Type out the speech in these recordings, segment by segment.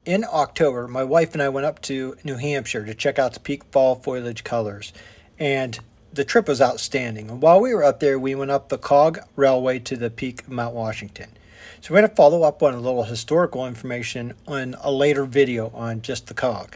In October, my wife and I went up to New Hampshire to check out the peak fall foliage colors, and the trip was outstanding. And while we were up there, we went up the Cog Railway to the peak of Mount Washington. So we're going to follow up on a little historical information on a later video on just the Cog.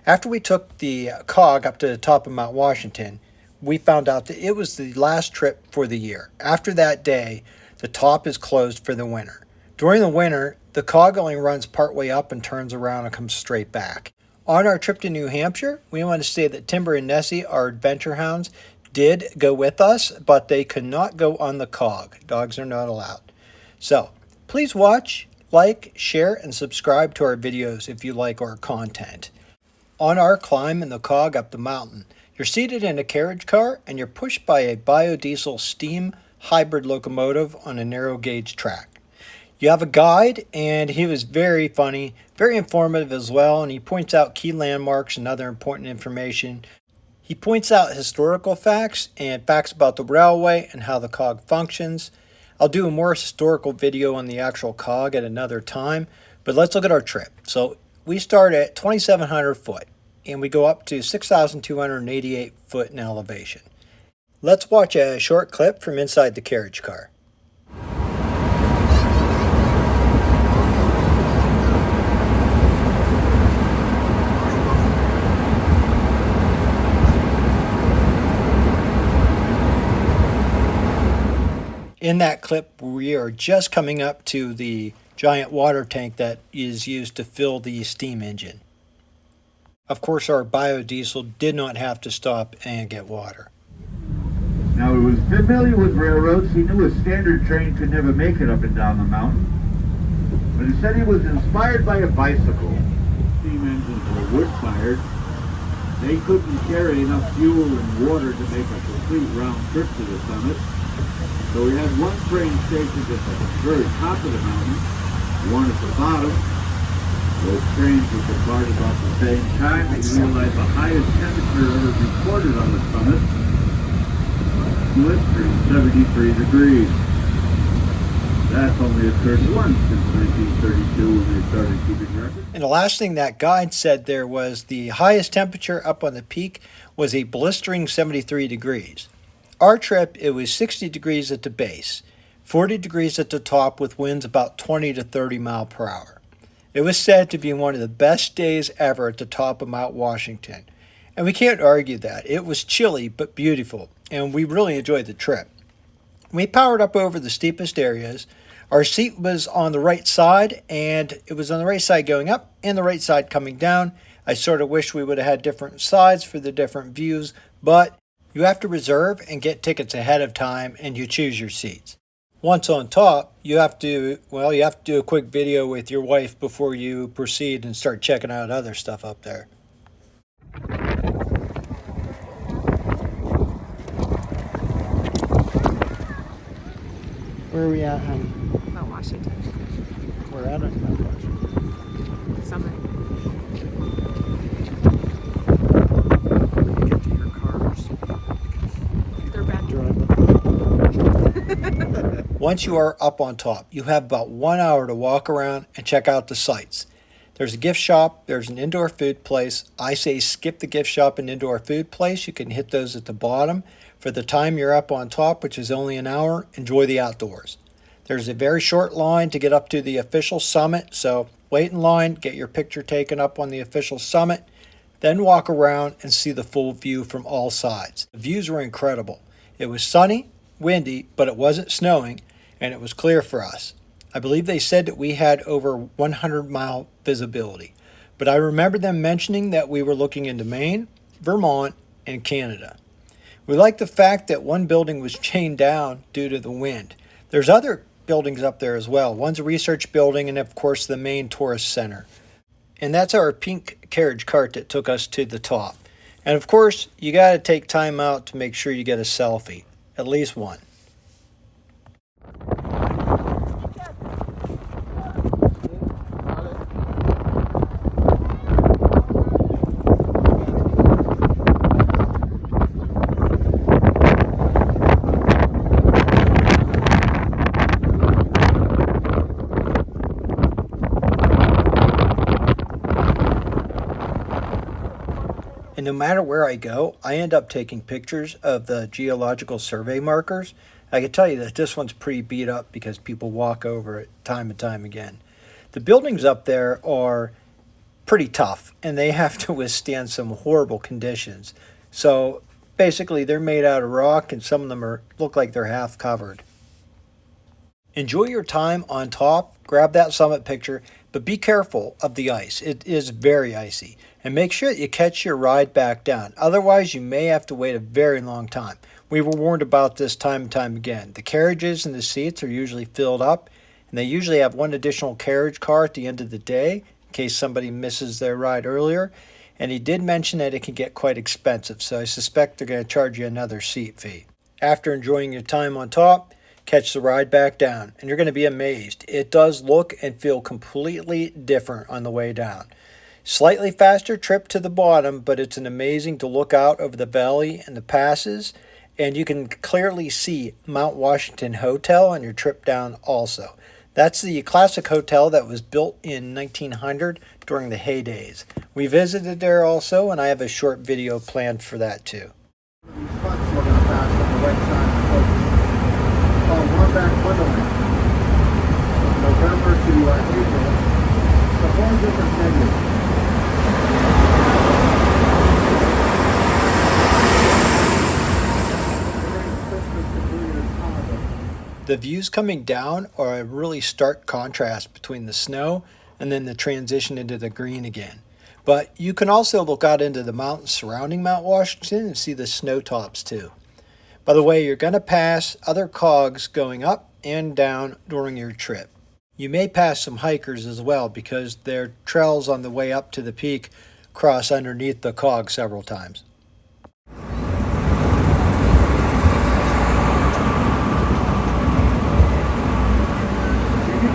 After we took the Cog up to the top of Mount Washington, we found out that it was the last trip for the year. After that day, the top is closed for the winter. During the winter, the Cog only runs partway up and turns around and comes straight back. On our trip to New Hampshire, we want to say that Timber and Nessie, our adventure hounds, did go with us, but they could not go on the Cog. Dogs are not allowed. So, please watch, like, share, and subscribe to our videos if you like our content. On our climb in the Cog up the mountain, you're seated in a carriage car and you're pushed by a biodiesel steam hybrid locomotive on a narrow gauge track. You have a guide, and he was very funny, very informative as well, and he points out key landmarks and other important information. He points out historical facts and facts about the railway and how the Cog functions. I'll do a more historical video on the actual Cog at another time, but let's look at our trip. So we start at 2,700 foot, and we go up to 6,288 foot in elevation. Let's watch a short clip from inside the carriage car. In that clip, we are just coming up to the giant water tank that is used to fill the steam engine. Of course, our biodiesel did not have to stop and get water. Now, he was familiar with railroads. He knew a standard train could never make it up and down the mountain. But he said he was inspired by a bicycle. Steam engines were wood-fired. They couldn't carry enough fuel and water to make a complete round trip to the summit. So we had one train stationed at the very top of the mountain, one at the bottom. Those trains were departed about the same time. We realized the highest temperature ever recorded on the summit, blistering 73 degrees. That's only occurred once since 1932 when they started keeping records. And the last thing that guide said there was the highest temperature up on the peak was a blistering 73 degrees. Our trip, it was 60 degrees at the base, 40 degrees at the top with winds about 20 to 30 miles per hour. It was said to be one of the best days ever at the top of Mount Washington. And we can't argue that. It was chilly but beautiful, and we really enjoyed the trip. We powered up over the steepest areas. Our seat was on the right side, and it was on the right side going up and the right side coming down. I sort of wish we would have had different sides for the different views, but you have to reserve and get tickets ahead of time, and you choose your seats. Once on top, you have to do a quick video with your wife before you proceed and start checking out other stuff up there. Where are we at, honey? Mount Washington. We're at it, Mount Washington. Summit. Get to your cars. They're back. Once you are up on top, you have about 1 hour to walk around and check out the sights. There's a gift shop, there's an indoor food place. I say skip the gift shop and indoor food place. You can hit those at the bottom. For the time you're up on top, which is only an hour, enjoy the outdoors. There's a very short line to get up to the official summit, so wait in line, get your picture taken up on the official summit, then walk around and see the full view from all sides. The views were incredible. It was sunny, windy, but it wasn't snowing, and it was clear for us. I believe they said that we had over 100-mile visibility, but I remember them mentioning that we were looking into Maine, Vermont, and Canada. We like the fact that one building was chained down due to the wind. There's other buildings up there as well. One's a research building and, of course, the main tourist center. And that's our pink carriage cart that took us to the top. And, of course, you got to take time out to make sure you get a selfie. At least one. And no matter where I go, I end up taking pictures of the geological survey markers. I can tell you that this one's pretty beat up because people walk over it time and time again. The buildings up there are pretty tough and they have to withstand some horrible conditions. So basically they're made out of rock and some of them look like they're half covered. Enjoy your time on top, grab that summit picture, but be careful of the ice. It is very icy. And make sure that you catch your ride back down. Otherwise, you may have to wait a very long time. We were warned about this time and time again. The carriages and the seats are usually filled up, and they usually have one additional carriage car at the end of the day in case somebody misses their ride earlier. And he did mention that it can get quite expensive, so I suspect they're going to charge you another seat fee. After enjoying your time on top, catch the ride back down, and you're going to be amazed. It does look and feel completely different on the way down. Slightly faster trip to the bottom, but it's an amazing to look out over the valley and the passes, and you can clearly see Mount Washington Hotel on your trip down also. That's the classic hotel that was built in 1900 during the heydays. We visited there also, and I have a short video planned for that too. These spots we're going to pass on the right side of the coast. Called Warback Wonderland. From November to April. It's a whole different menu. The views coming down are a really stark contrast between the snow and then the transition into the green again. But you can also look out into the mountains surrounding Mount Washington and see the snow tops too. By the way, you're going to pass other cogs going up and down during your trip. You may pass some hikers as well because their trails on the way up to the peak cross underneath the cog several times.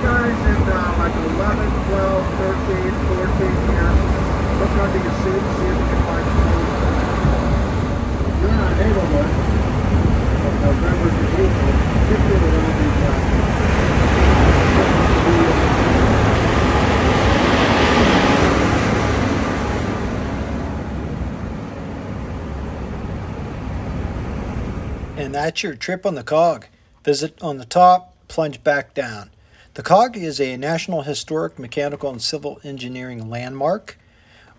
Guys in like 11, 12, 13, 14 here. Look under your seat and see if you can find food. You're in our neighborhood from November to April, particularly around these And that's your trip on the cog. Visit on the top, plunge back down. The cog is a National Historic Mechanical and Civil Engineering landmark.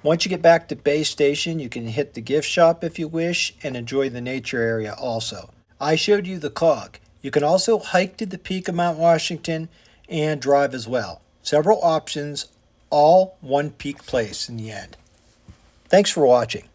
Once you get back to base station, you can hit the gift shop if you wish and enjoy the nature area also. I showed you the cog. You can also hike to the peak of Mount Washington and drive as well. Several options, all one peak place in the end. Thanks for watching.